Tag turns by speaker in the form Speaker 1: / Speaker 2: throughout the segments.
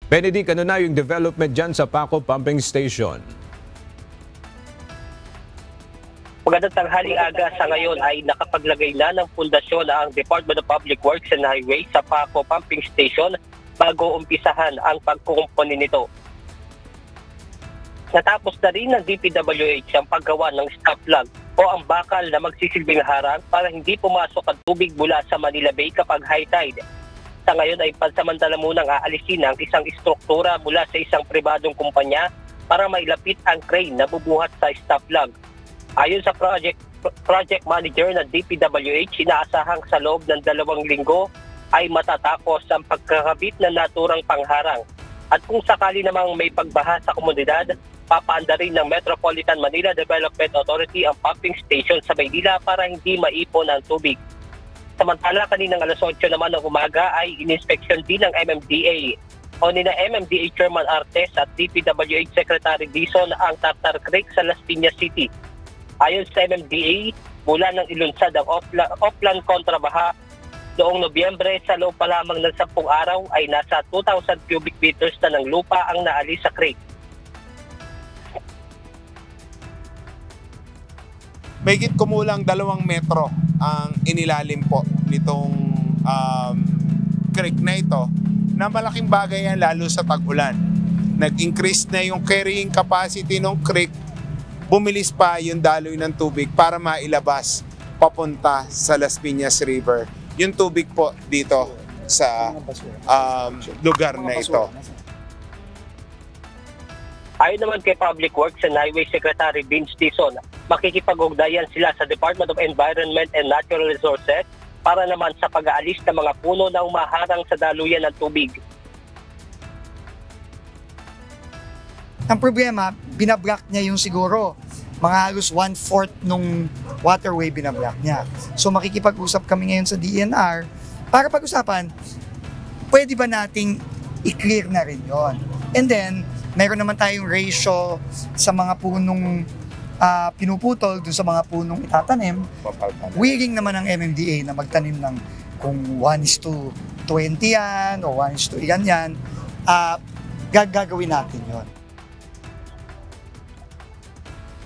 Speaker 1: Benedict, ano na yung development dyan sa Paco Pumping Station?
Speaker 2: Magandang tanghaling aga. Sa ngayon ay nakapaglagay na ng pundasyon ang Department of Public Works and Highways sa Paco Pumping Station bago umpisahan ang pagkukumpuni nito. Natapos na rin ng DPWH ang paggawa ng stop plug o ang bakal na magsisilbing harang para hindi pumasok ang tubig mula sa Manila Bay kapag high tide. Sa ngayon ay pansamantala munang aalisin ang isang istruktura mula sa isang pribadong kumpanya para mailapit ang crane na bubuhat sa stop plug. Ayon sa project manager ng DPWH, inaasahang sa loob ng 2 linggo ay matatapos ang pagkakabit ng naturang pangharang. At kung sakali namang may pagbaha sa komunidad, papaanda rin ng Metropolitan Manila Development Authority ang pumping station sa Maynila para hindi maipon ang tubig. Samantala, kaninang alas 8 naman ng umaga ay ininspeksyon din ng MMDA o nina MMDA Chairman Artes at DPWH Secretary Dizon ang Tartar Creek sa Las Piñas City. Ayon sa MMDA, mula nang ilunsad ang offline kontrabaha noong Nobyembre, sa loob pa lamang ng 10 araw ay nasa 2,000 cubic meters na ng lupa ang naalis sa creek.
Speaker 3: Mahigit kumulang 2 metro ang inilalim po nitong creek na ito, na malaking bagay yan lalo sa tag-ulan. Nag-increase na yung carrying capacity ng creek, bumilis pa yung daloy ng tubig para mailabas papunta sa Las Piñas River. Yung tubig po dito sa lugar na ito.
Speaker 2: Ayon naman kay Public Works and Highway Secretary Vince Dizon, makikipag-ugnayan sila sa Department of Environment and Natural Resources para naman sa pag-aalis ng mga puno na umaharang sa daluyan ng tubig.
Speaker 4: Ang problema, binablock niya yung siguro mga halos 1/4 nung waterway binablock niya. So makikipag-usap kami ngayon sa DENR para pag-usapan, pwede ba nating i-clear na rin yon. And then, meron naman tayong ratio sa mga punong pinuputol dun sa mga punong itatanim. Willing naman ang MMDA na magtanim ng kung 1:20 yan o 1:1 yan, gagawin natin yon.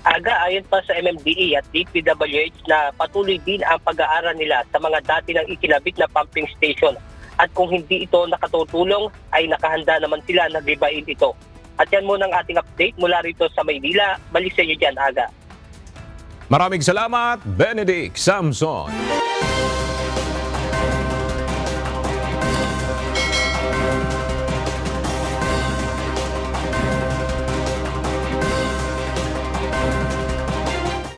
Speaker 2: Aga, ayon pa sa MMDA at DPWH na patuloy din ang pag-aaral nila sa mga dati nang ikinabit na pumping station. At kung hindi ito nakatutulong, ay nakahanda naman sila na gibain ito. At yan muna ang ating update mula rito sa Maynila. Balik sa inyo dyan, Aga.
Speaker 1: Maraming salamat, Benedict Samson.